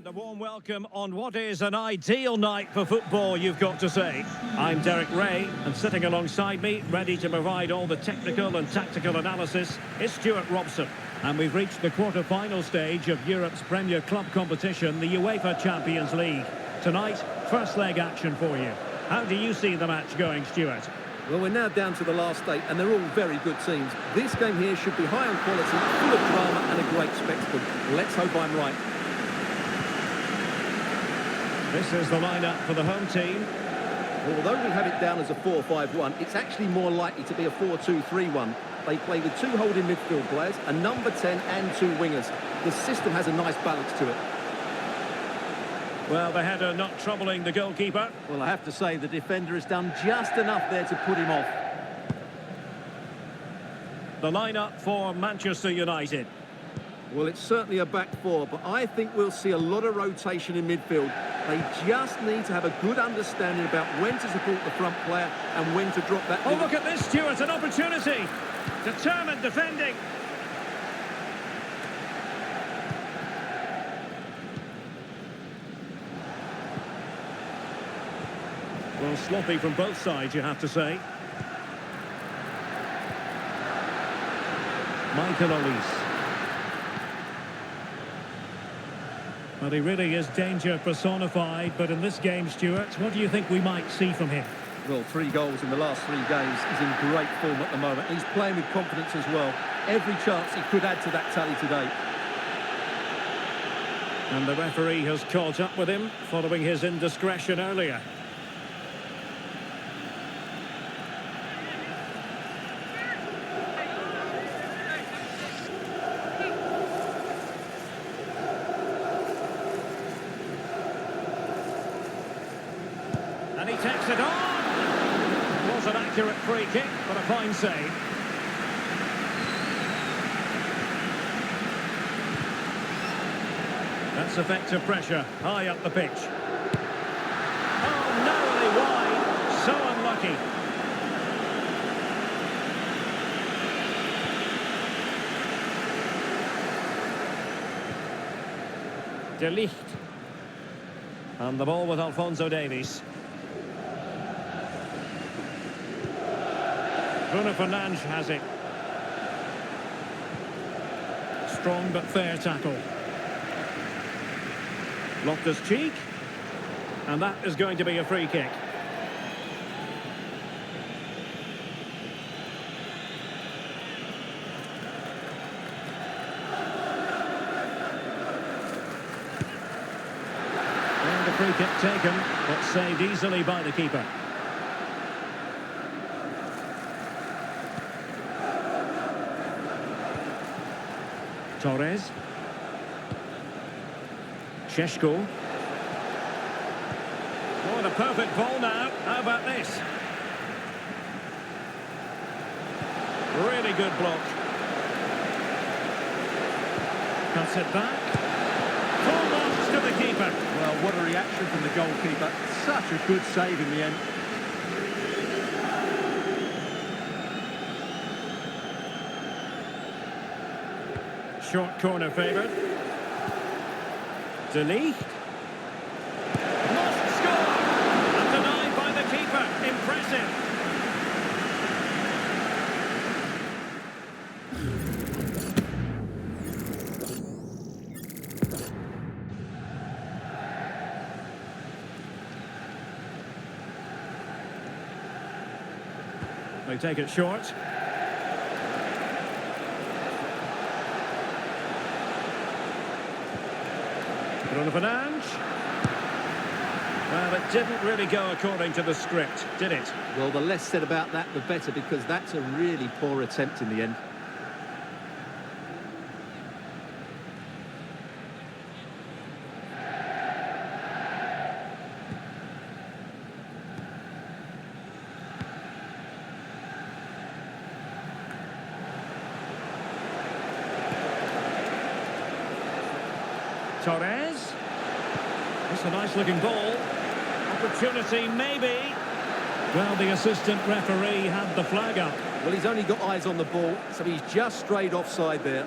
And a warm welcome on what is an ideal night for football, you've got to say. I'm Derek Ray, and sitting alongside me, ready to provide all the technical and tactical analysis, is Stuart Robson. And we've reached the quarter-final stage of Europe's premier club competition, the UEFA Champions League. Tonight, first leg action for you. How do you see the match going, Stuart? Well, we're now down to the last 8, and they're all very good teams. This game here should be high on quality, full of drama, and a great spectacle. Let's hope I'm right. This is the lineup for the home team. Well, although we have it down as a 4-5-1, it's actually more likely to be a 4-2-3-1. They play with 2 holding midfield players, a number 10 and 2 wingers. The system has a nice balance to it. Well, the header not troubling the goalkeeper. Well, I have to say the defender has done just enough there to put him off. The lineup for Manchester United. Well, it's certainly a back 4, but I think we'll see a lot of rotation in midfield. They just need to have a good understanding about when to support the front player and when to drop that... Oh, look at this, Stuart, an opportunity. Determined defending. Well, sloppy from both sides, you have to say. Michael Olise. Well, he really is danger personified, but in this game, Stuart, what do you think we might see from him? Well, 3 goals in the last 3 games. He's in great form at the moment. He's playing with confidence as well. Every chance he could add to that tally today. And the referee has caught up with him following his indiscretion earlier. And he takes it on. Was an accurate free kick, but a fine save. That's effective pressure, high up the pitch. Oh, narrowly wide. So unlucky. De Ligt. And the ball with Alphonso Davies. Bruno Fernandes has it. Strong but fair tackle. Loftus-Cheek. And that is going to be a free kick. And the free kick taken, but saved easily by the keeper. Torres. Šeško. Oh, the perfect ball now. How about this? Really good block. Cuts it back. Full marks to the keeper. Well, what a reaction from the goalkeeper. Such a good save in the end. Short corner favoured. De Ligt. Must score! And denied by the keeper. Impressive. They take it short. Bruno Fernandes. Well, it didn't really go according to the script, did it? Well, the less said about that, the better, because that's a really poor attempt in the end. Torres. It's a nice-looking ball. Opportunity, maybe. Well, the assistant referee had the flag up. Well, he's only got eyes on the ball, so he's just strayed offside there.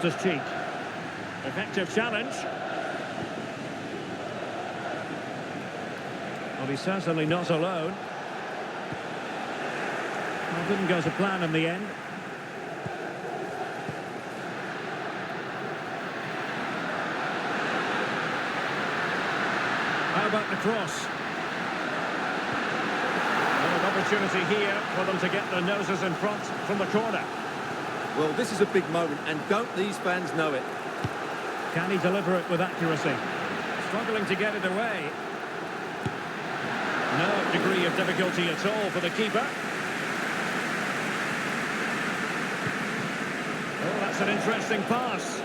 Loftus Cheek. Effective challenge. Well, he's certainly not alone. Well, didn't go to plan in the end. How about the cross? Well, an opportunity here for them to get their noses in front from the corner. Well, this is a big moment, and don't these fans know it? Can he deliver it with accuracy? Struggling to get it away. No degree of difficulty at all for the keeper. Oh, that's an interesting pass.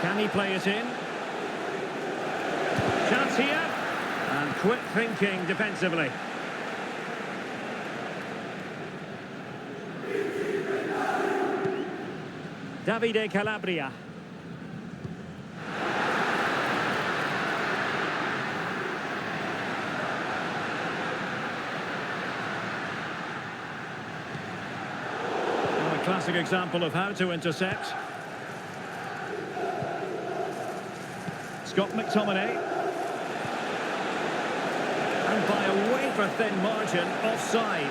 Can he play it in? Chance here. And quick thinking defensively. Davide Calabria. Well, a classic example of how to intercept. Scott McTominay. And by a wafer-thin margin, offside.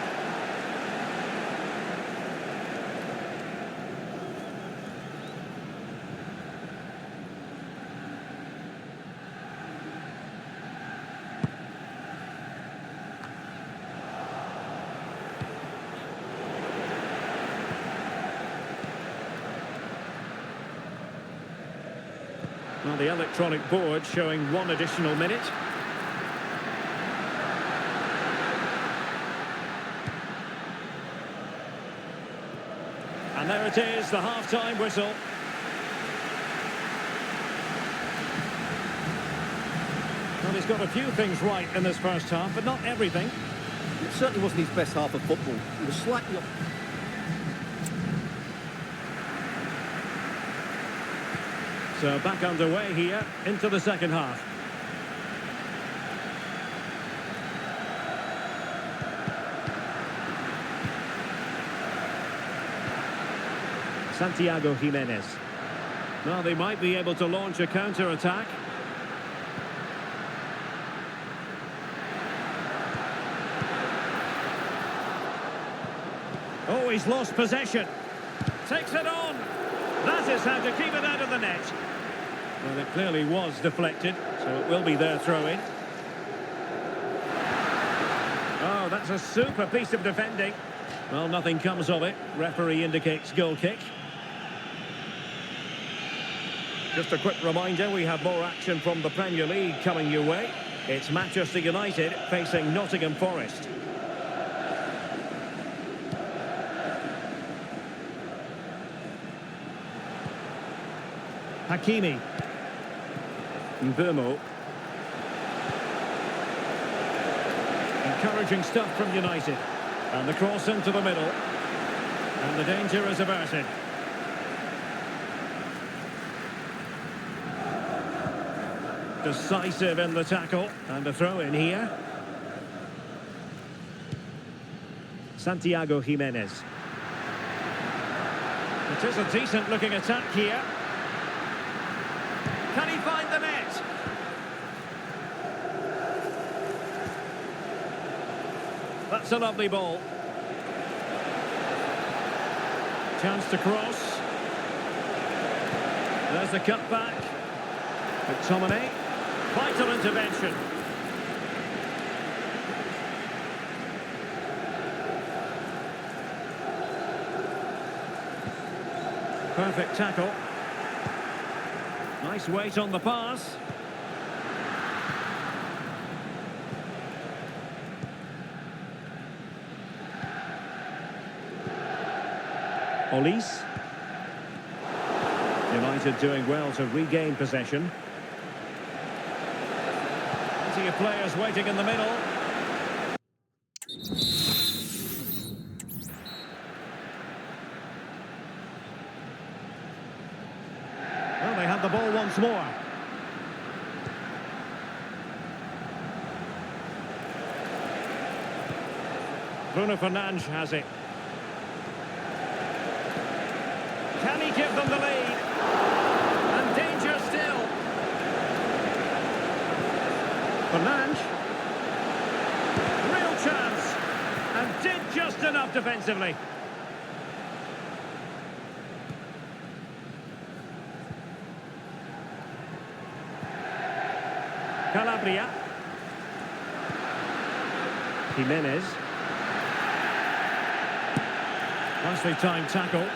Well, the electronic board showing 1 additional minute. And there it is, the half-time whistle. Well, he's got a few things right in this first half, but not everything. It certainly wasn't his best half of football. He was slightly off. So back underway here into the second half. Santiago Jimenez. Well, they might be able to launch a counter-attack. Oh, he's lost possession. Takes it on. That is how to keep it out of the net. Well, it clearly was deflected, so it will be their throw-in. Oh, that's a super piece of defending. Well, nothing comes of it. Referee indicates goal kick. Just a quick reminder, we have more action from the Premier League coming your way. It's Manchester United facing Nottingham Forest. Hakimi. Mbumo. Encouraging stuff from United. And the cross into the middle. And the danger is averted. Decisive in the tackle. And a throw in here. Santiago Jimenez. It is a decent looking attack here. Can he find the net? That's a lovely ball. Chance to cross. There's the cut back. McTominay. Vital intervention. Perfect tackle. Nice weight on the pass. Olise. United doing well to regain possession. Plenty of players waiting in the middle. Well, they have the ball once more. Bruno Fernandes has it. Can he give them the lead? And danger still. Fernandes. Real chance. And did just enough defensively. Calabria. Jimenez. Nicely timed tackle.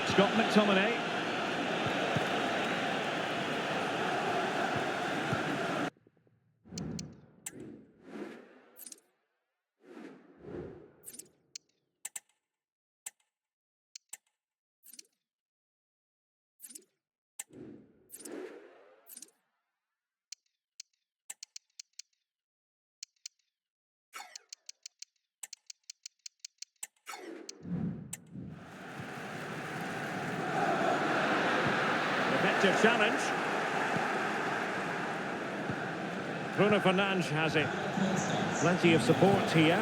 Scott McTominay. Effective challenge. Bruno Fernandes has it. Plenty of support here.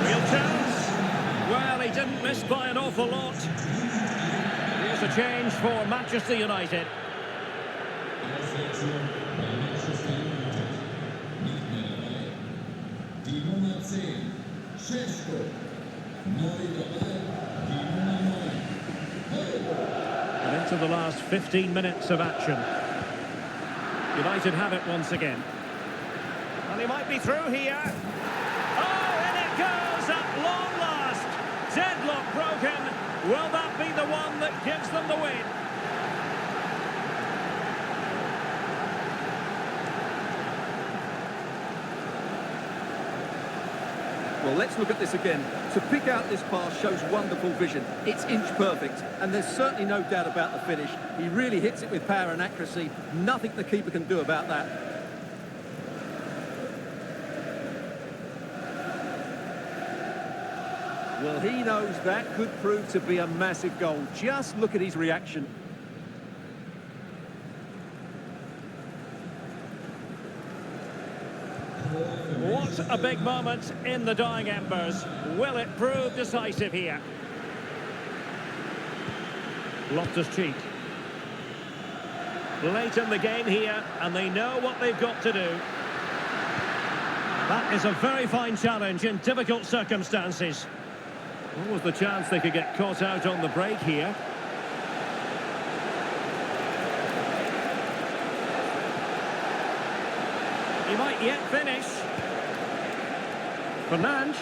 Real chance. Well, he didn't miss by an awful lot. Here's a change for Manchester United. Die Nummer 10, Šeško. Neu dabei, die Nummer 9. And into the last 15 minutes of action. United have it once again. And he might be through here. Oh, in it goes at long last. Deadlock broken. Will that be the one that gives them the win? Well, let's look at this again. To pick out this pass shows wonderful vision. It's inch perfect, and there's certainly no doubt about the finish. He really hits it with power and accuracy. Nothing the keeper can do about that. Well, he knows that could prove to be a massive goal. Just look at his reaction. What a big moment in the dying embers. Will it prove decisive here? Loftus-Cheek. Late in the game here, and they know what they've got to do. That is a very fine challenge in difficult circumstances. What was the chance they could get caught out on the break here? He might yet finish. Fernandes.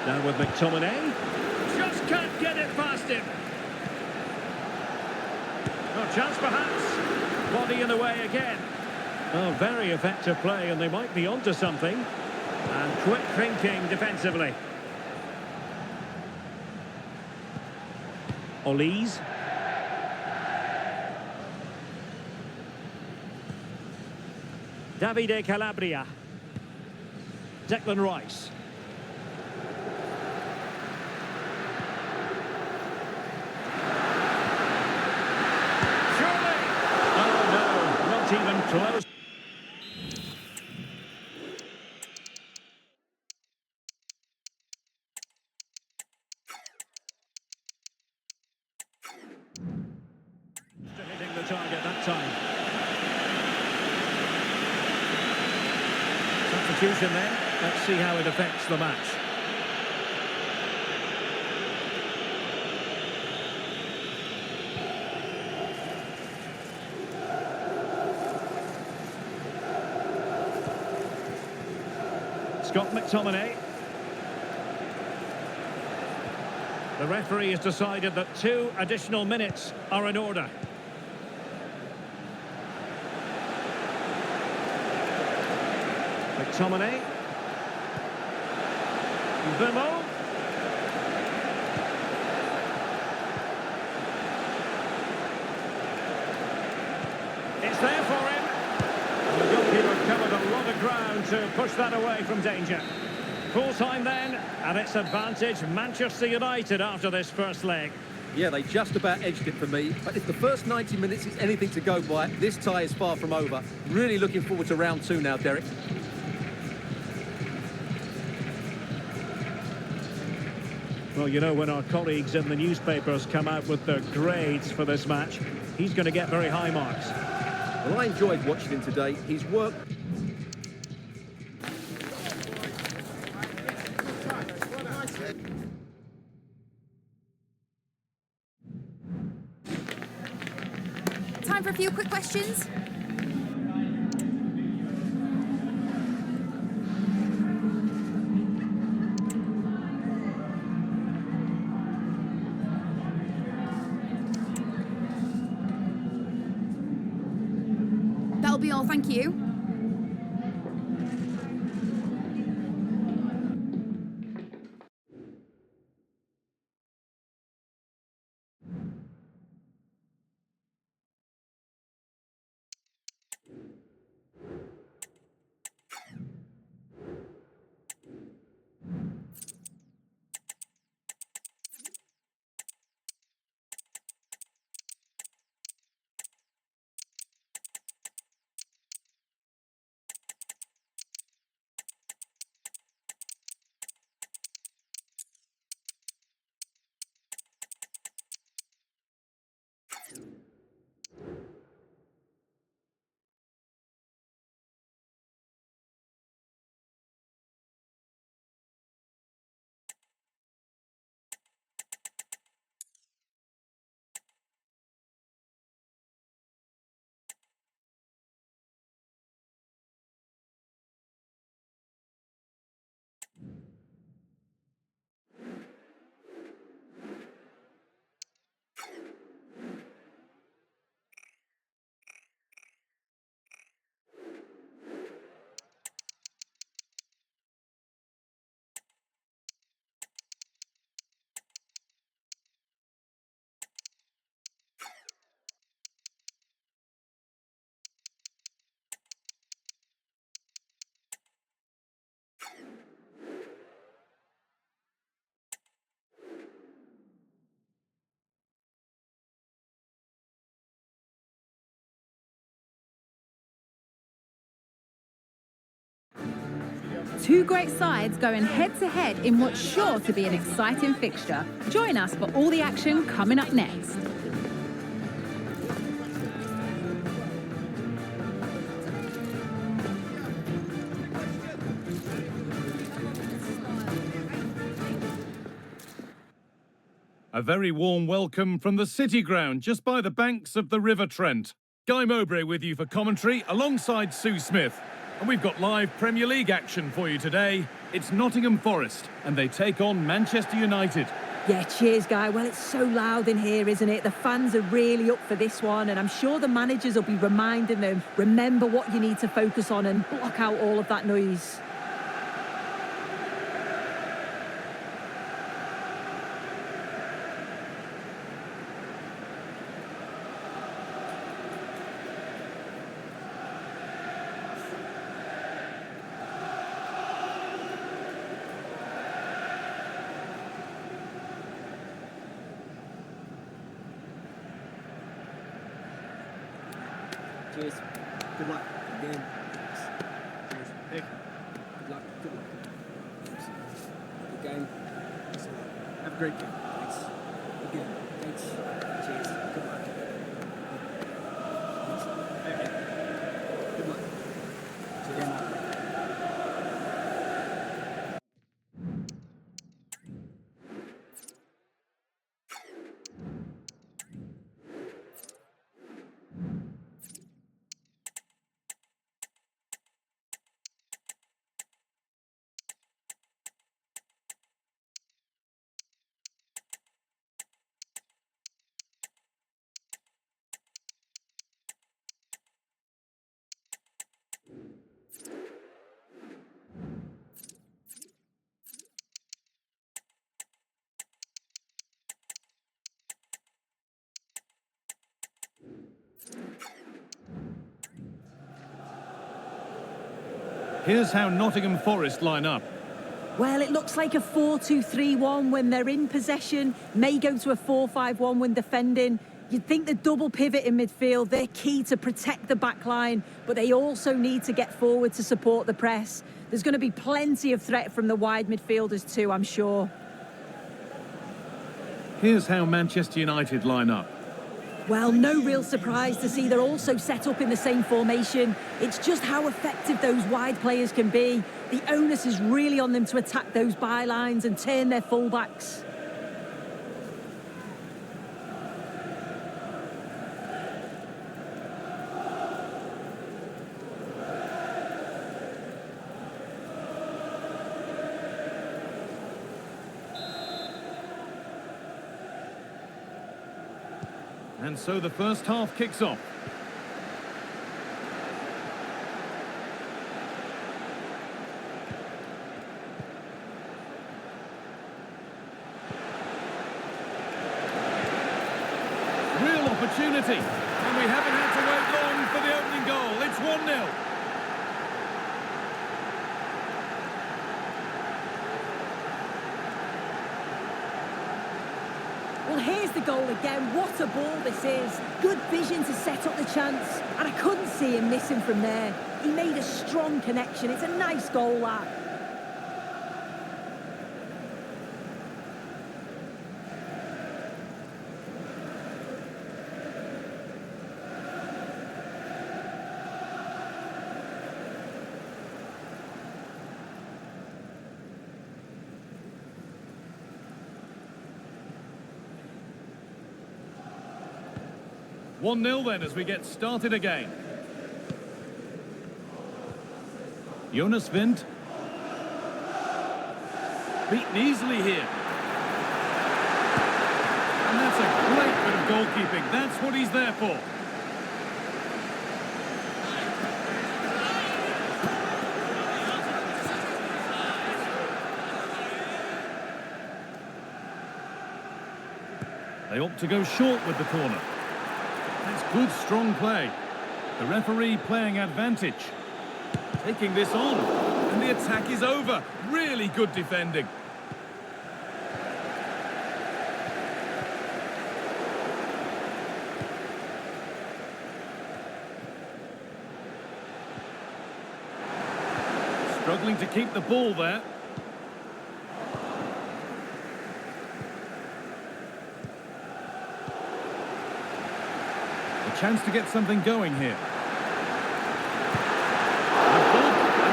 Now with McTominay. Just can't get it past him. No chance perhaps. Body in the way again. Oh, very effective play, and they might be onto something. And quick thinking defensively. Olise. Davide Calabria. Declan Rice. Surely! Oh no, not even close. Hitting the target that time. Substitution then. Let's see how it affects the match. Scott McTominay. The referee has decided that 2 additional minutes are in order. McTominay. Bimo. It's there for him. The goalkeeper covered a lot of ground to push that away from danger. Full time then, and it's advantage Manchester United after this first leg. Yeah, they just about edged it for me. But if the first 90 minutes is anything to go by, this tie is far from over. Really looking forward to round two now, Derek. Well, you know, when our colleagues in the newspapers come out with their grades for this match, he's going to get very high marks. Well, I enjoyed watching him today. He's worked... Time for a few quick questions. That'll be all, thank you. Two great sides going head-to-head in what's sure to be an exciting fixture. Join us for all the action coming up next. A very warm welcome from the City Ground, just by the banks of the River Trent. Guy Mowbray with you for commentary, alongside Sue Smith. And we've got live Premier League action for you today. It's Nottingham Forest, and they take on Manchester United. Yeah, cheers, Guy. Well, it's so loud in here, isn't it? The fans are really up for this one, and I'm sure the managers will be reminding them, remember what you need to focus on and block out all of that noise. Cheers. Good luck. Again. Cheers. Hey. Good luck. Good luck. Good game. Have a great game. Thanks. Again. Thanks. Cheers. Good luck. Thanks. Hey. Good luck. Cheers. Here's how Nottingham Forest line up. Well, it looks like a 4-2-3-1 when they're in possession, may go to a 4-5-1 when defending. You'd think the double pivot in midfield, they're key to protect the back line, but they also need to get forward to support the press. There's going to be plenty of threat from the wide midfielders too, I'm sure. Here's how Manchester United line up. Well, no real surprise to see they're also set up in the same formation. It's just how effective those wide players can be. The onus is really on them to attack those bylines and turn their fullbacks. And so the first half kicks off. Real opportunity. And we haven't had to wait long for the opening goal. It's 1-0. Well, here's the goal again. What a ball this is. Good vision to set up the chance. And I couldn't see him missing from there. He made a strong connection. It's a nice goal, that. One 0 then as we get started again. Jonas Wind. Beaten easily here. And that's a great bit of goalkeeping. That's what he's there for. They opt to go short with the corner. That's good, strong play. The referee playing advantage. Taking this on. And the attack is over. Really good defending. Struggling to keep the ball there. Chance to get something going here. And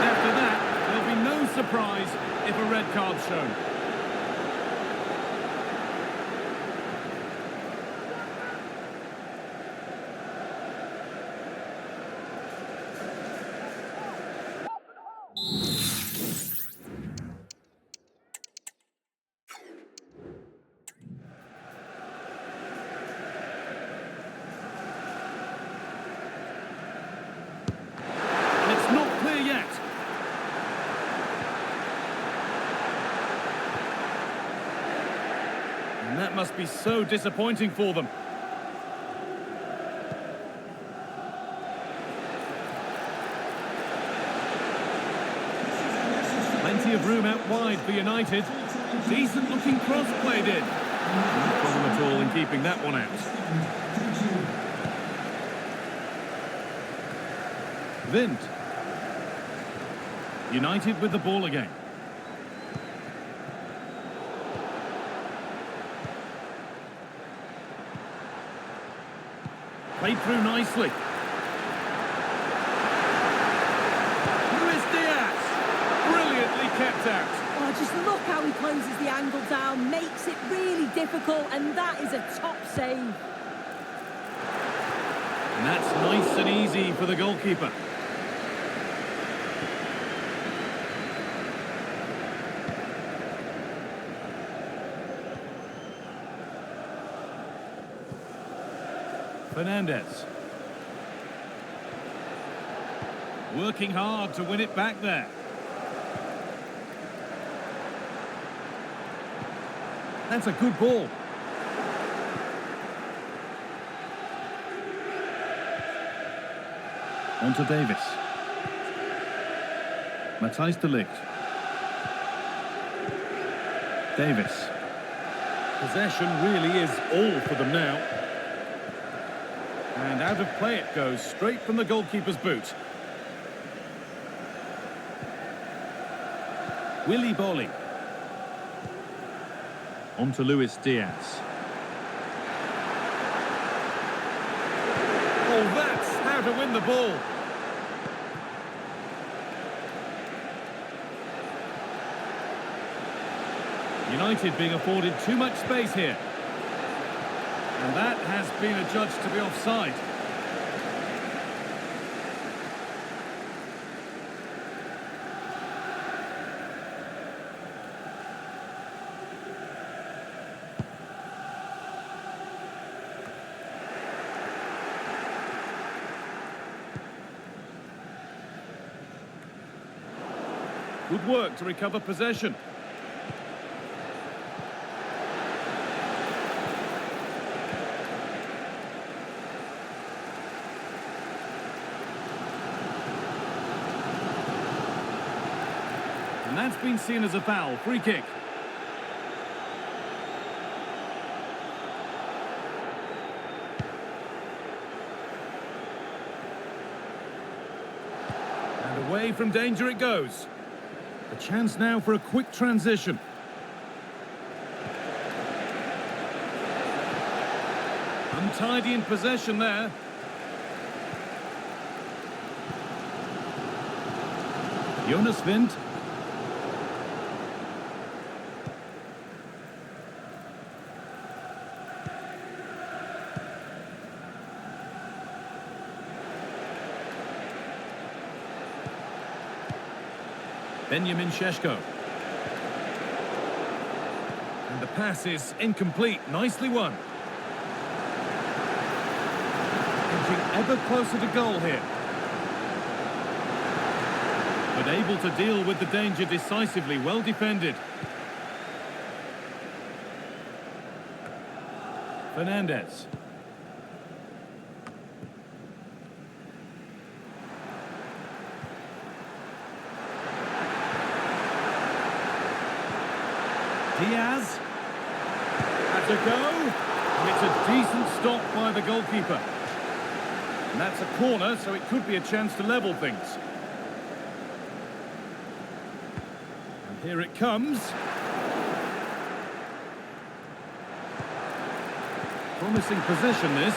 after that, there'll be no surprise if a red card's shown. And that must be so disappointing for them. Plenty of room out wide for United. Decent looking cross played in. No problem at all in keeping that one out. Wind. United with the ball again. Played through nicely. Luis Diaz. Brilliantly kept out. Oh, just look how he closes the angle down, makes it really difficult, and that is a top save. And that's nice and easy for the goalkeeper. Fernandez. Working hard to win it back there. That's a good ball. On to Davis. Matthijs de Ligt. Davis. Possession really is all for them now. And out of play it goes, straight from the goalkeeper's boot. Willy Bolly. On to Luis Diaz. Oh, that's how to win the ball. United being afforded too much space here. And that has been adjudged to be offside. Good work to recover possession. And that's been seen as a foul. Free kick. And away from danger it goes. A chance now for a quick transition. Untidy in possession there. Jonas Wind. Benjamin Šeško. And the pass is incomplete. Nicely won. Inching ever closer to goal here. But able to deal with the danger decisively. Well defended. Fernandez. Diaz. Has a go. And it's a decent stop by the goalkeeper. And that's a corner, so it could be a chance to level things. And here it comes. Promising position this.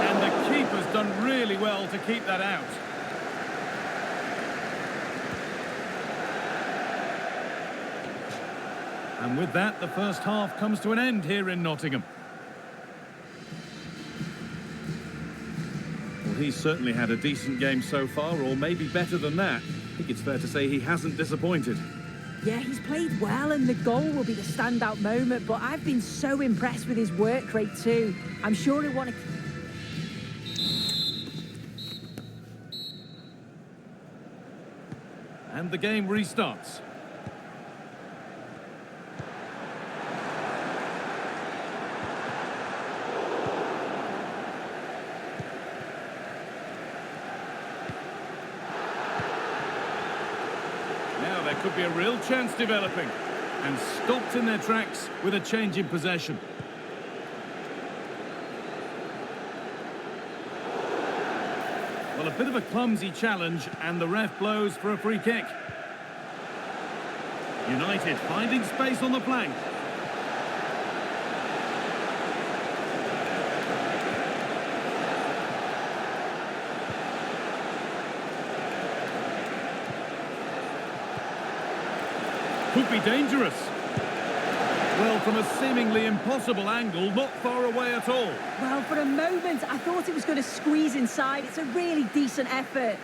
And the keeper's done really well to keep that out. And with that, the first half comes to an end here in Nottingham. Well, he's certainly had a decent game so far, or maybe better than that. I think it's fair to say he hasn't disappointed. Yeah, he's played well and the goal will be the standout moment, but I've been so impressed with his work rate too. I'm sure he'll want to... And the game restarts. Could be a real chance developing, and stopped in their tracks with a change in possession. Well, a bit of a clumsy challenge, and the ref blows for a free kick. United finding space on the flank. Could be dangerous. Well, from a seemingly impossible angle, not far away at all. Well, for a moment, I thought it was going to squeeze inside. It's a really decent effort.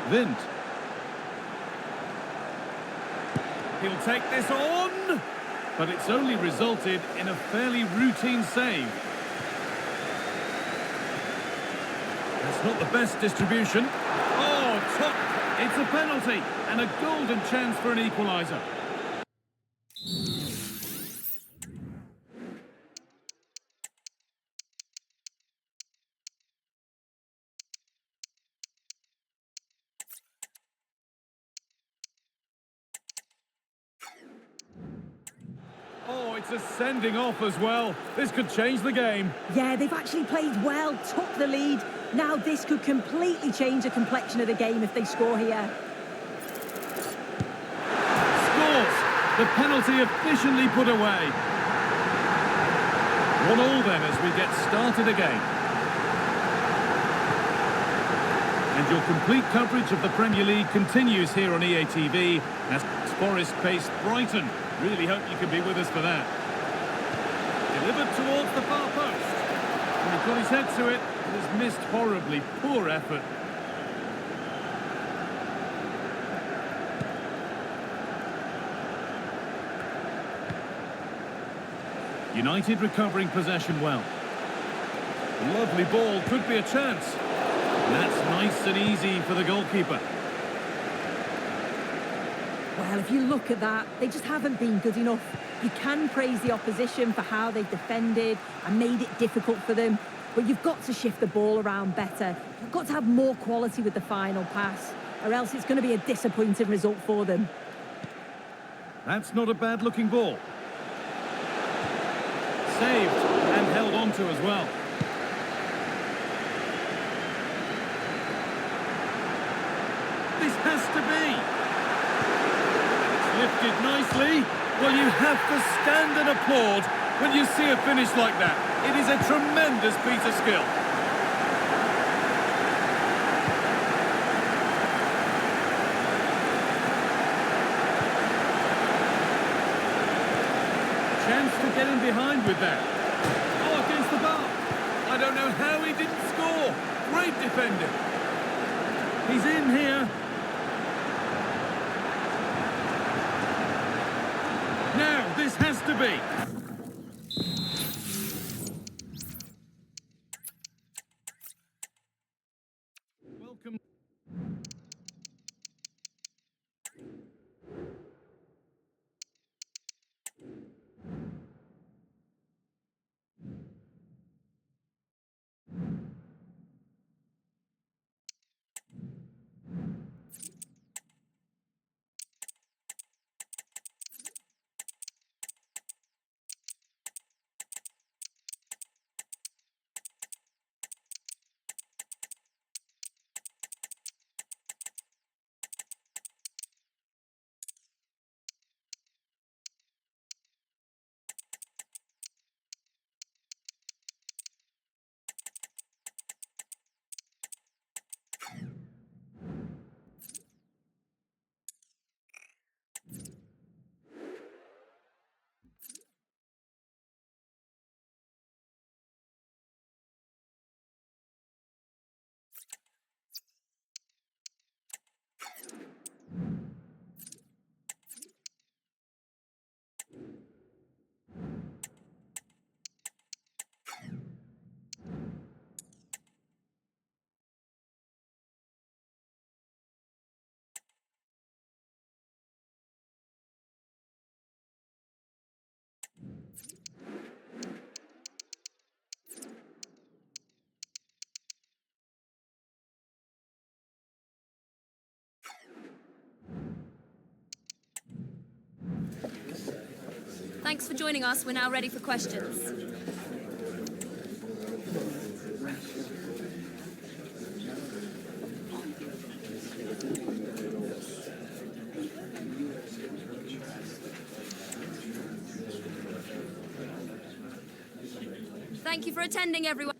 Wind. He'll take this on, but it's only resulted in a fairly routine save. That's not the best distribution. Oh, top It's a penalty and a golden chance for an equaliser. Oh, it's a sending off as well. This could change the game. Yeah, they've actually played well, took the lead. Now this could completely change the complexion of the game if they score here. Scores! The penalty efficiently put away. 1-1 then as we get started again. And your complete coverage of the Premier League continues here on EA TV as Forest face Brighton. Really hope you can be with us for that. Delivered towards the far post. And he's got his head to it, but has missed horribly. Poor effort. United recovering possession well. Lovely ball, could be a chance. And that's nice and easy for the goalkeeper. Well, if you look at that, they just haven't been good enough. You can praise the opposition for how they've defended and made it difficult for them, but you've got to shift the ball around better. You've got to have more quality with the final pass, or else it's going to be a disappointing result for them. That's not a bad-looking ball. Saved and held on to as well. This has to be. Lifted nicely. Well, you have to stand and applaud when you see a finish like that. It is a tremendous piece of skill. Chance to get in behind with that. Oh, against the bar. I don't know how he didn't score. Great defending. He's in here. Now, this has to be. Welcome. Thanks for joining us. We're now ready for questions. Thank you for attending, everyone.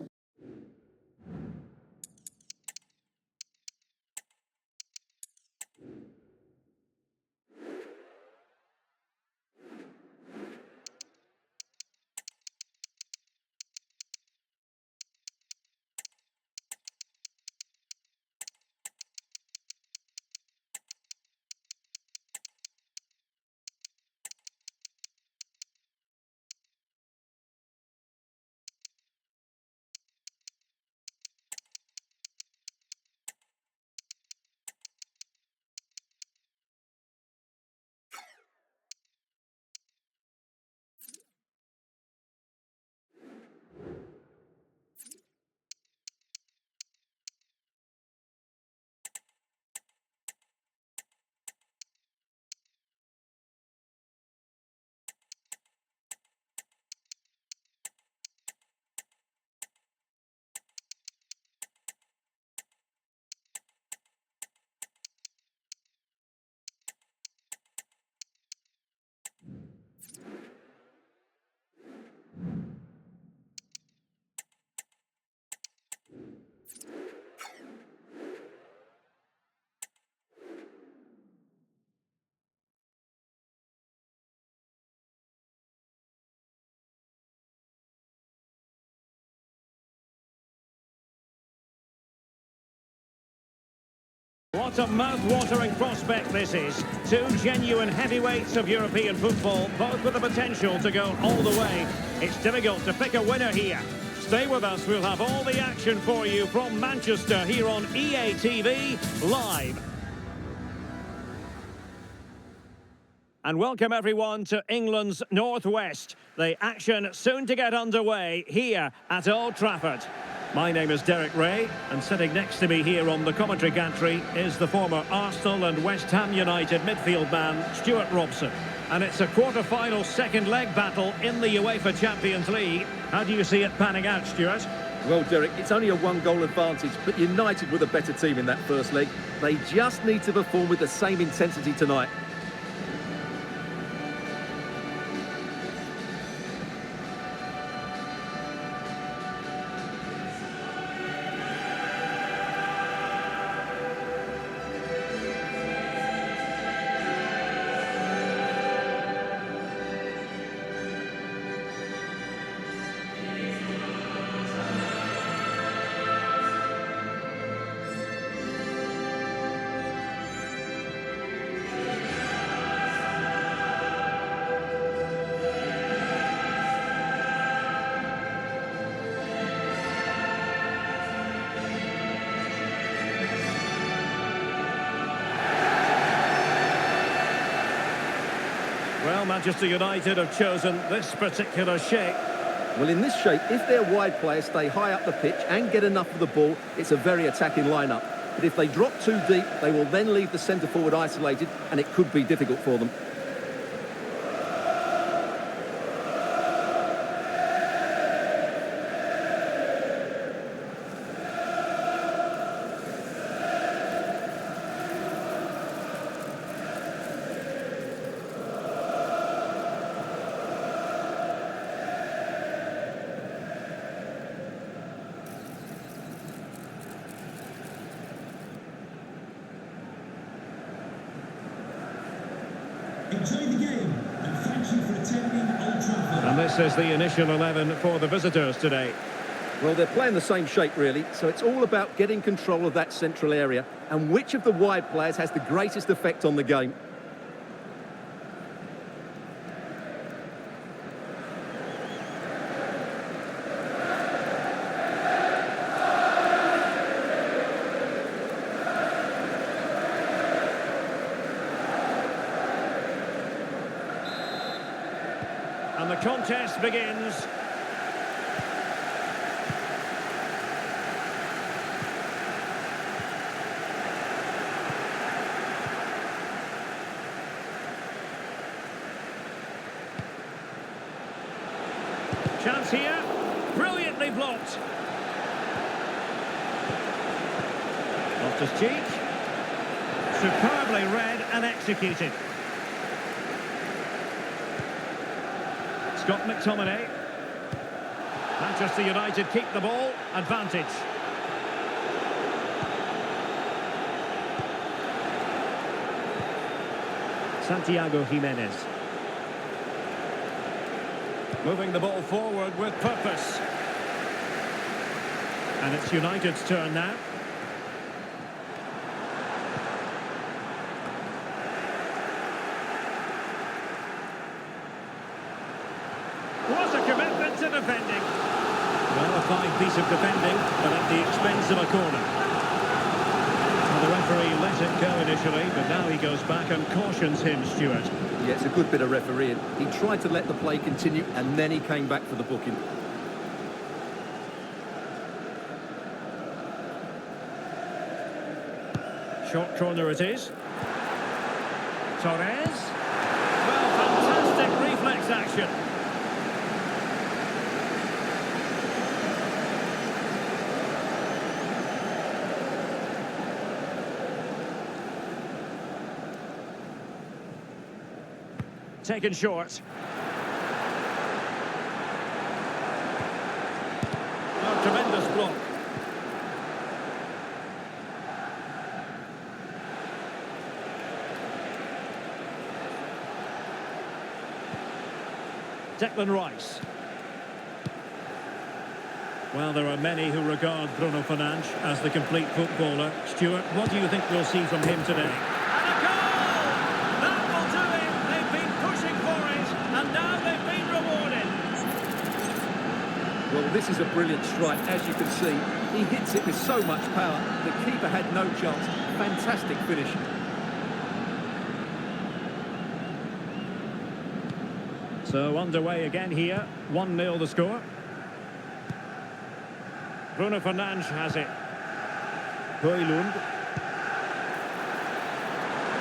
What a mouth-watering prospect this is. Two genuine heavyweights of European football, both with the potential to go all the way. It's difficult to pick a winner here. Stay with us, we'll have all the action for you from Manchester here on EA TV Live. And welcome everyone to England's Northwest. The action soon to get underway here at Old Trafford. My name is Derek Ray, and sitting next to me here on the commentary gantry is the former Arsenal and West Ham United midfield man, Stuart Robson. And it's a quarter-final second leg battle in the UEFA Champions League. How do you see it panning out, Stuart? Well, Derek, it's only a one-goal advantage, but United were the better team in that first leg. They just need to perform with the same intensity tonight. Well, Manchester United have chosen this particular shape. Well, in this shape, if their wide players stay high up the pitch and get enough of the ball, it's a very attacking lineup. But if they drop too deep, they will then leave the centre-forward isolated, and it could be difficult for them. Enjoy the game and thank you for attending Old Trafford. And this is the initial 11 for the visitors today. Well, they're playing the same shape, really, so it's all about getting control of that central area and which of the wide players has the greatest effect on the game. And the contest begins. Chance here. Brilliantly blocked. Loftus-Cheek. Superbly read and executed. Scott McTominay. Manchester United keep the ball. Advantage. Santiago Jimenez. Moving the ball forward with purpose. And it's United's turn now. What a commitment to defending. Well, a fine piece of defending, but at the expense of a corner. Well, the referee let it go initially, but now he goes back and cautions him, Stuart. Yeah, it's a good bit of refereeing. He tried to let the play continue, and then he came back for the booking. Short corner it is. Torres. Well, fantastic reflex action. Taken short. Oh, tremendous block. Declan Rice. Well, there are many who regard Bruno Fernandes as the complete footballer. Stuart, what do you think we'll see from him today? And a goal! That will do it! They've been pushing for it, and now they've been rewarded. Well, this is a brilliant strike, as you can see. He hits it with so much power. The keeper had no chance. Fantastic finish. So underway again here. 1-0 the score. Bruno Fernandes has it. Højlund.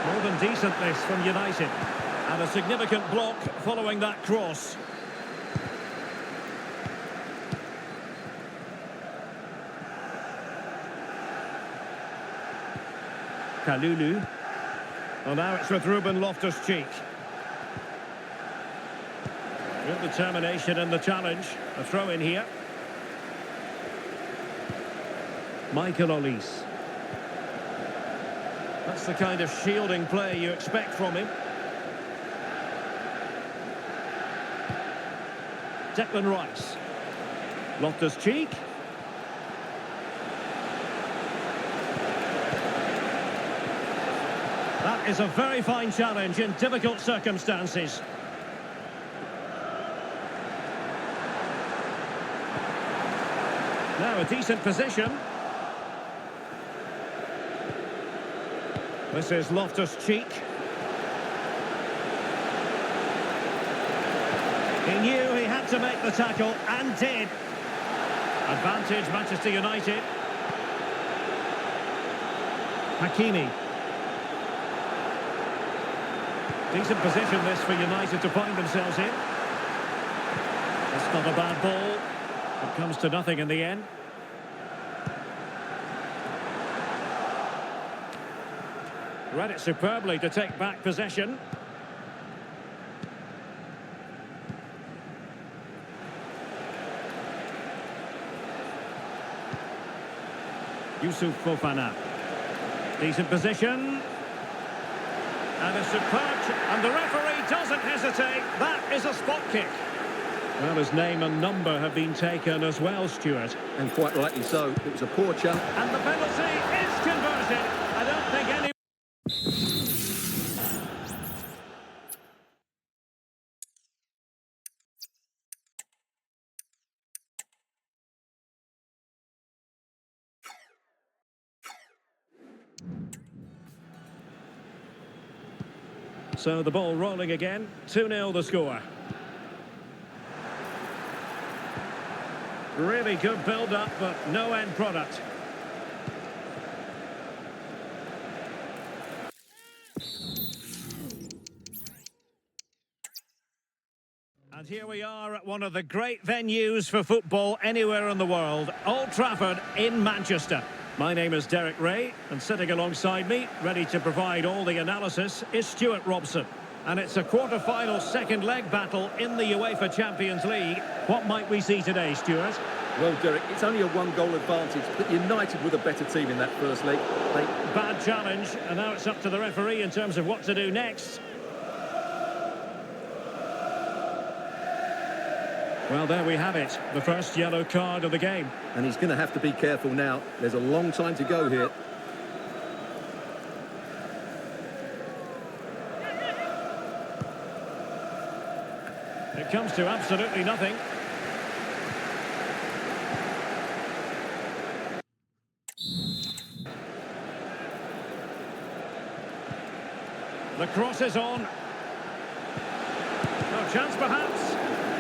More than decent this from United. And a significant block following that cross. Kalulu. Well, now it's with Ruben Loftus-Cheek. Real determination in the challenge. A throw in here. Michael Olise. That's the kind of shielding play you expect from him. Declan Rice. Loftus-Cheek. That is a very fine challenge in difficult circumstances. Now a decent position. This is Loftus-Cheek. He knew he had to make the tackle and did. Advantage Manchester United. Hakimi. Decent position this for United to find themselves in. It's not a bad ball. It comes to nothing in the end. Read it superbly to take back possession. Youssouf Fofana. Decent position. And a superb... And the referee doesn't hesitate. That is a spot kick. Well, his name and number have been taken as well, Stuart. And quite rightly so. It was a poor chance. And the penalty is converted. I don't think any... So the ball rolling again. 2-0 the score. Really good build-up, but no end product. And here we are at one of the great venues for football anywhere in the world, Old Trafford in Manchester. My name is Derek Ray, and sitting alongside me, ready to provide all the analysis, is Stuart Robson. And it's a quarter-final second leg battle in the UEFA Champions League. What might we see today, Stuart? Well, Derek, it's only a one-goal advantage, but United were the better team in that first leg. Bad challenge, and now it's up to the referee in terms of what to do next. Well, there we have it, the first yellow card of the game. And he's going to have to be careful now. There's a long time to go here. It comes to absolutely nothing. The cross is on. No chance perhaps.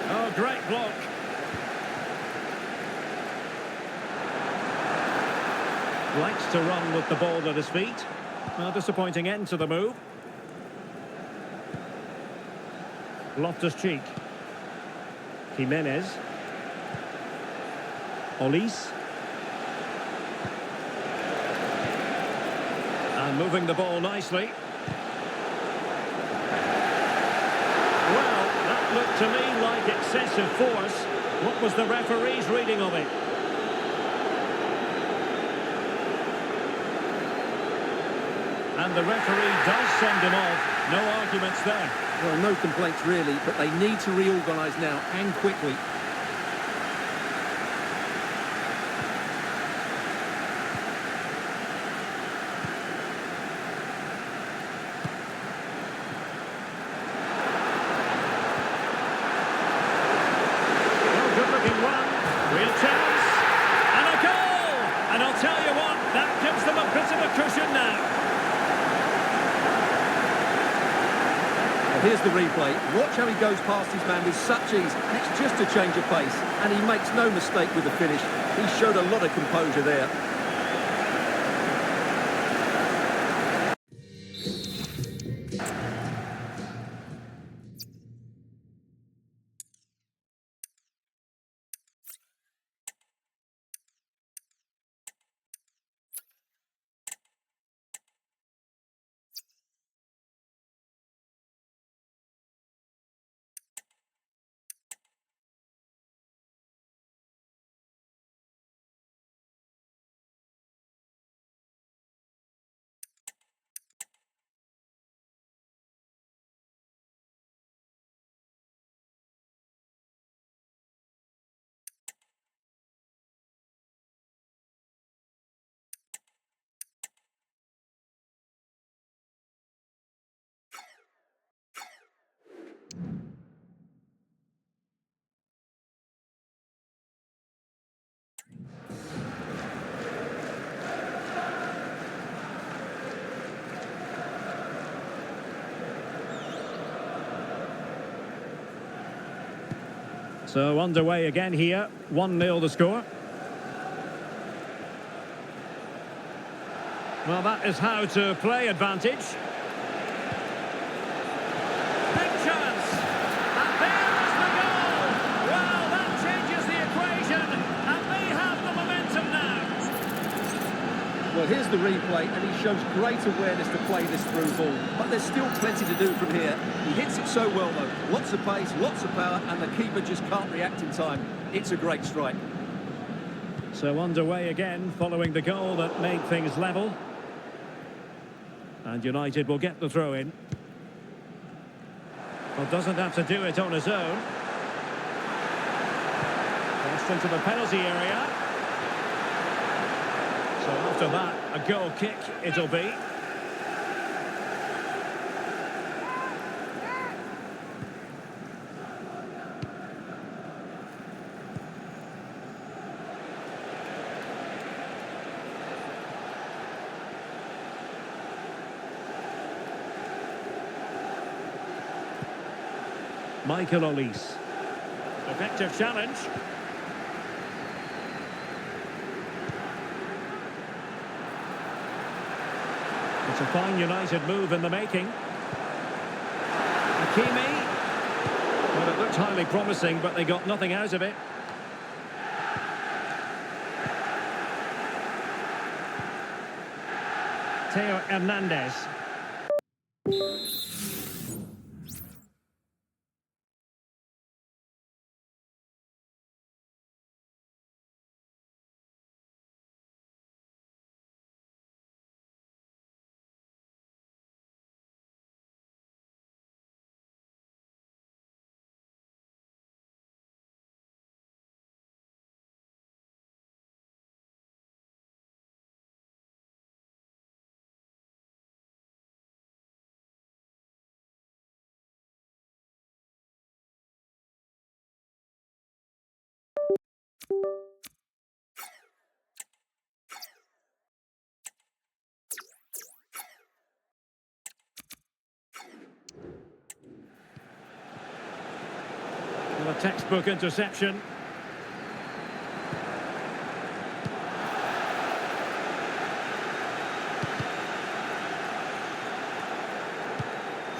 Oh, great block. Likes to run with the ball at his feet. Well, disappointing end to the move. Loftus-Cheek. Jimenez. Olise. And moving the ball nicely. Well, that looked to me like excessive force. What was the referee's reading of it? And the referee does send him off. No arguments there. Well, no complaints really, but they need to reorganise now and quickly. And I'll tell you what, that gives them a bit of a cushion now. Well, here's the replay. Watch how he goes past his man with such ease. And it's just a change of pace. And he makes no mistake with the finish. He showed a lot of composure there. So underway again here, 1-0 the score. Well, that is how to play advantage. Big chance! And there is the goal! Well, that changes the equation, and they have the momentum now. Well, here's the replay, and he shows great awareness to play this through ball. But there's still plenty to do from here. He hits it so well, though. Lots of pace, lots of power, and the keeper just can't react in time. It's a great strike. So underway again, following the goal that made things level. And United will get the throw in. Well, doesn't have to do it on his own. Crossed into the penalty area. So after that, a goal kick it'll be. Michael Olise. Effective challenge. It's a fine United move in the making. Hakimi. Well, it looked highly promising, but they got nothing out of it. Theo Hernandez. Well, a textbook interception.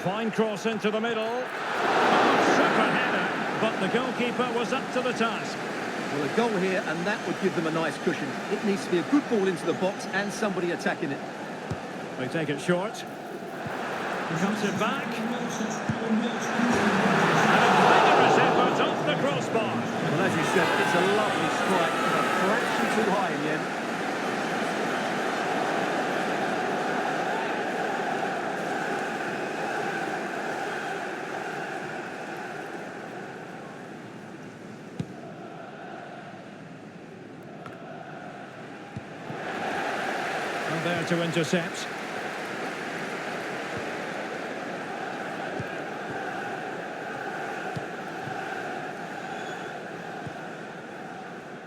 Fine cross into the middle. Oh, super header, but the goalkeeper was up to the task. Well, a goal here, and that would give them a nice cushion. It needs to be a good ball into the box and somebody attacking it. They take it short. Comes it back. And a vigorous effort off the crossbar. Well, as you said, it's a lovely strike, but a fraction too high in the end. And there to intercept.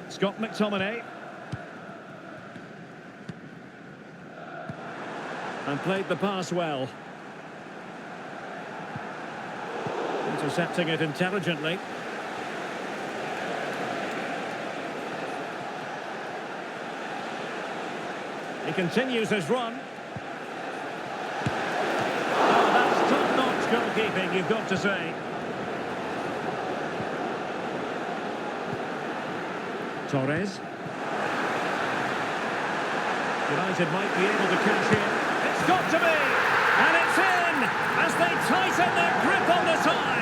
Scott McTominay. And played the pass well. Intercepting it intelligently. He continues his run. Oh, that's top-notch goalkeeping, you've got to say. Torres. United might be able to catch him. It's got to be! And it's in! As they tighten their grip on the tie!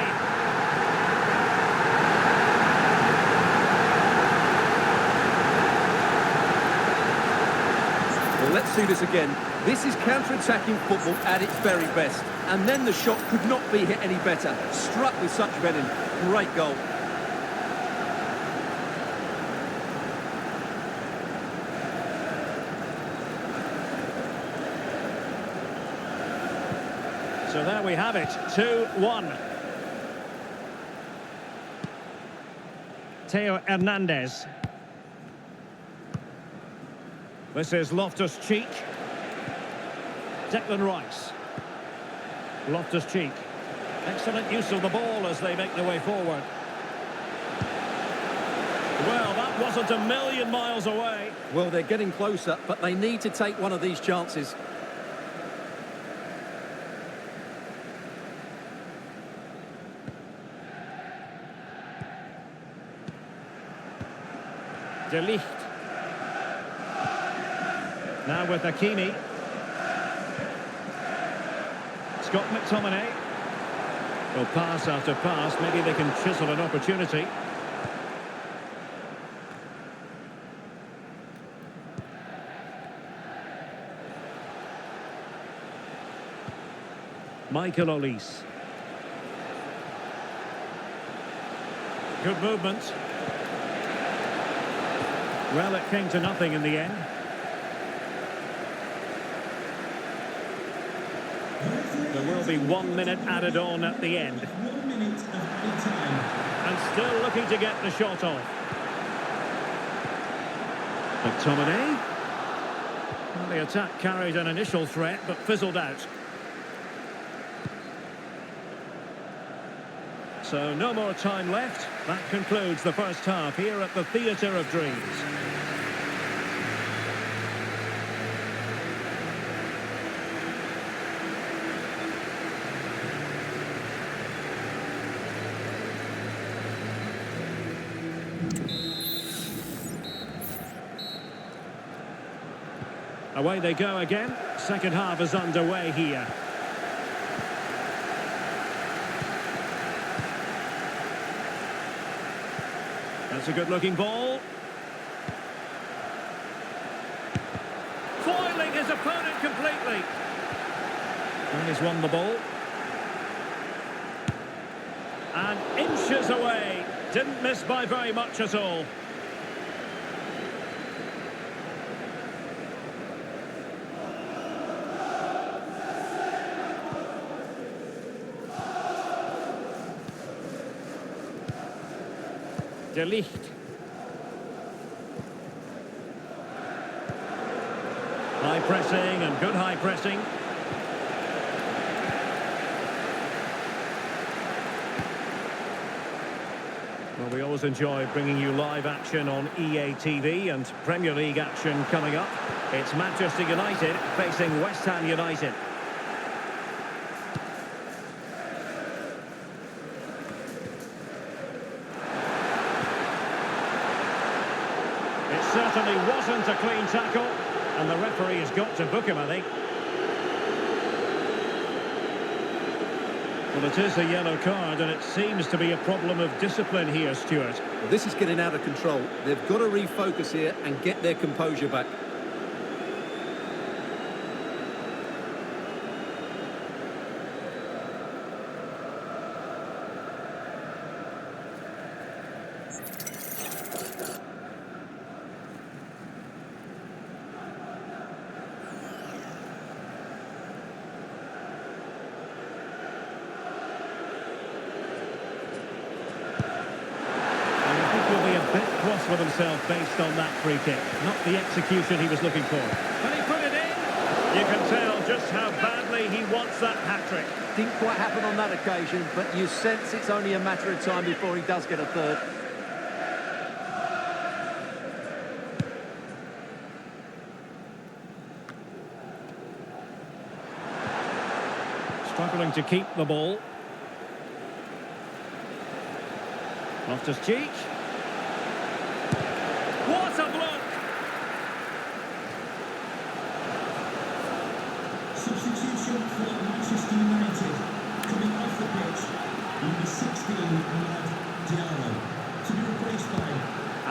Well, let's see this again. This is counter-attacking football at its very best. And then the shot could not be hit any better. Struck with such venom. Great goal. So there we have it, 2-1. Theo Hernandez. This is Loftus-Cheek. Declan Rice. Loftus-Cheek. Excellent use of the ball as they make their way forward. Well, that wasn't a million miles away. Well, they're getting closer, but they need to take one of these chances. De Ligt. Now with Hakimi. Scott McTominay. Well, pass after pass. Maybe they can chisel an opportunity. Michael Olise. Good movement. Well, it came to nothing in the end. There will be 1 minute added on at the end. 1 minute of added time. And still looking to get the shot off. McTominay. Well, the attack carried an initial threat, but fizzled out. So no more time left. That concludes the first half here at the Theatre of Dreams. Away they go again. Second half is underway here. That's a good-looking ball. Foiling his opponent completely. And he's won the ball. And inches away. Didn't miss by very much at all. De Ligt. High pressing and good high pressing. Well, we always enjoy bringing you live action on EA TV and Premier League action coming up. It's Manchester United facing West Ham United. Certainly wasn't a clean tackle, and the referee has got to book him, I think. Well, it is a yellow card, and it seems to be a problem of discipline here, Stuart. Well, this is getting out of control. They've got to refocus here and get their composure back. With himself based on that free kick, not the execution he was looking for. Can he put it in? You can tell just how badly he wants that hat-trick. Didn't quite happen on that occasion, but you sense it's only a matter of time before he does get a third. Struggling to keep the ball. Loftus-Cheek. What a block! Substitution for Manchester United. Coming off the pitch, number 16, Amad Diallo. To be replaced by...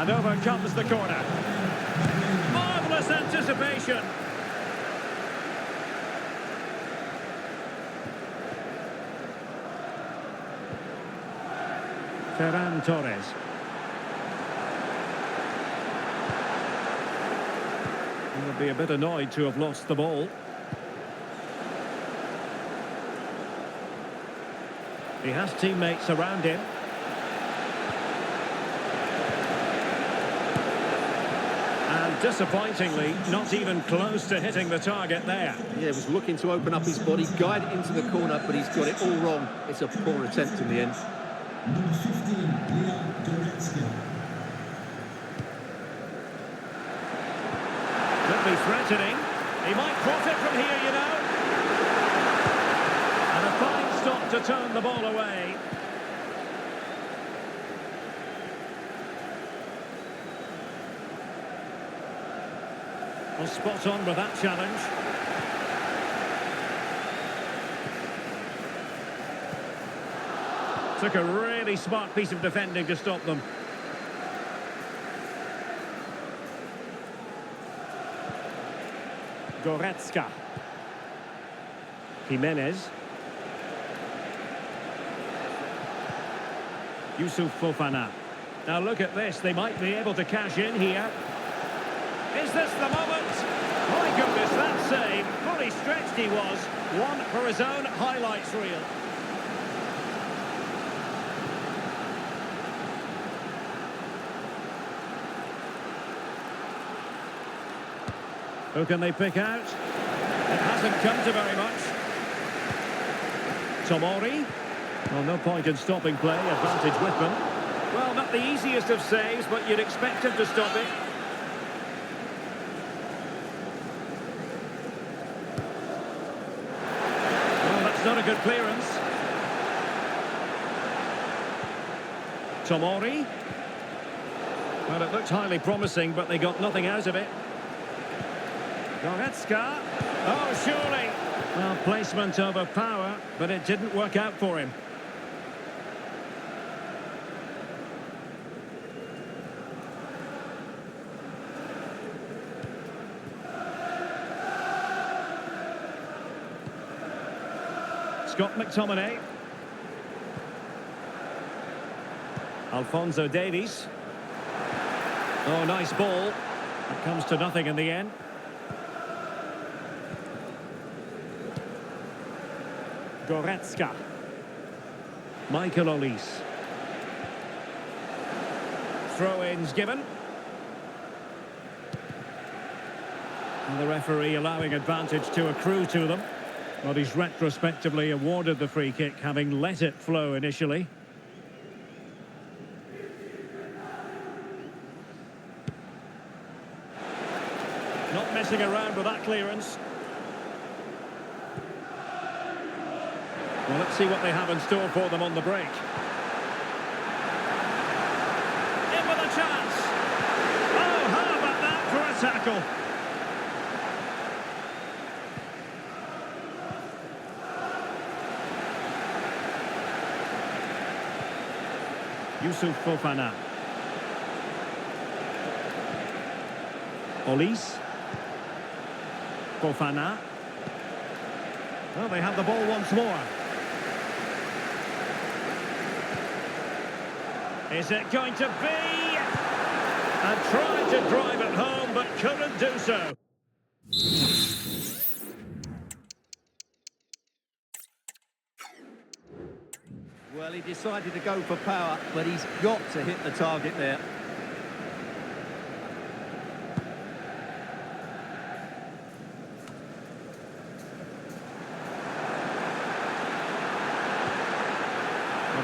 And over comes the corner. Marvellous anticipation. Ferran Torres. He would be a bit annoyed to have lost the ball. He has teammates around him. And disappointingly, not even close to hitting the target there. Yeah, he was looking to open up his body, guide it into the corner, but he's got it all wrong. It's a poor attempt in the end. Number 15, Leon Goretzka. Could be threatening. He might profit from here, you know. And a fine stop to turn the ball away. Well, spot on with that challenge. Took a really smart piece of defending to stop them. Goretzka. Jimenez. Youssouf Fofana. Now look at this, they might be able to cash in here. Is this the moment? My goodness, that save. Fully stretched he was. One for his own highlights reel. Who can they pick out? It hasn't come to very much. Tomori. Well, no point in stopping play. Advantage with them. Well, not the easiest of saves, but you'd expect him to stop it. Well, that's not a good clearance. Tomori. Well, it looked highly promising, but they got nothing out of it. Goretzka. Oh, surely. Well, placement over power, but it didn't work out for him. Scott McTominay. Alphonso Davies. Oh, nice ball. It comes to nothing in the end. Goretzka. Michael Olise. Throw-ins given. And the referee allowing advantage to accrue to them. But he's retrospectively awarded the free kick, having let it flow initially. Not messing around with that clearance. Well, let's see what they have in store for them on the break. In with a chance. Oh, how about that for a tackle? Youssouf Fofana. Olise. Fofana. Well, they have the ball once more. Is it going to be? And tried to drive it home, but couldn't do so. Well, he decided to go for power, but he's got to hit the target there.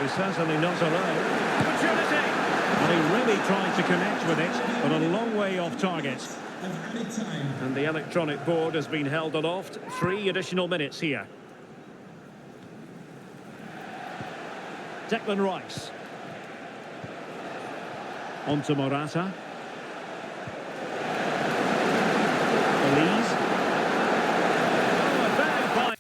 he's certainly not alone. Opportunity! And he really tried to connect with it, but a long way off target. Of added time. And the electronic board has been held aloft. 3 additional minutes here. Declan Rice. On to Morata. Elise. Oh, a very fine.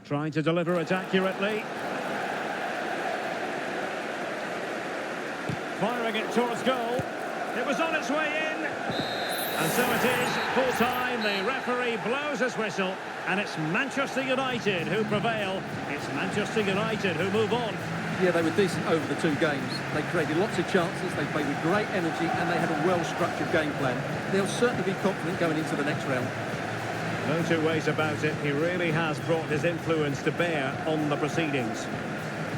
Trying to deliver it accurately. Firing it towards goal. It was on its way in. And so it is, full time. The referee blows his whistle. And it's Manchester United who prevail. It's Manchester United who move on. Yeah, they were decent over the 2 games. They created lots of chances, they played with great energy, and they had a well-structured game plan. They'll certainly be confident going into the next round. No two ways about it. He really has brought his influence to bear on the proceedings.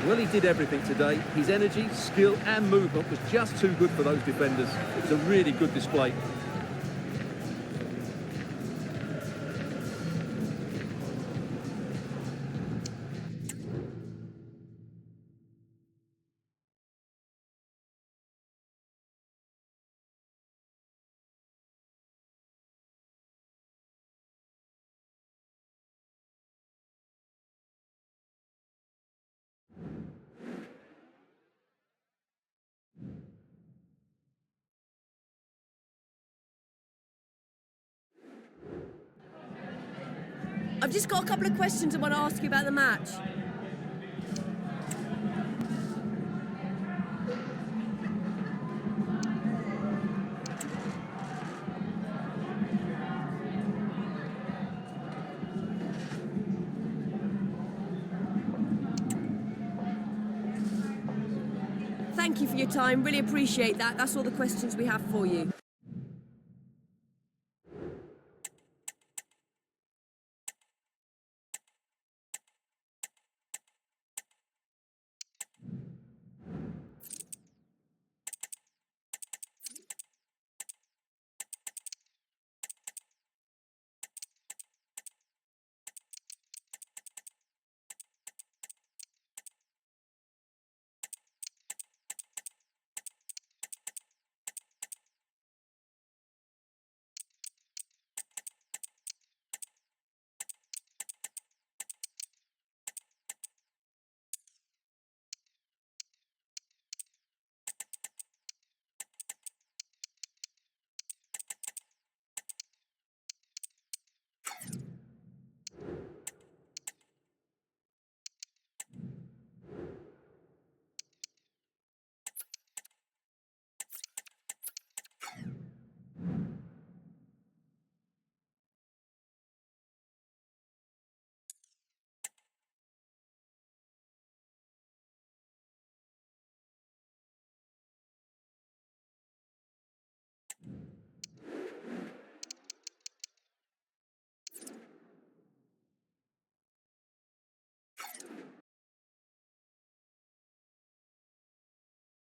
Well, he did everything today. His energy, skill and movement was just too good for those defenders. It was a really good display. I've just got a couple of questions I want to ask you about the match. Thank you for your time. Really appreciate that. That's all the questions we have for you.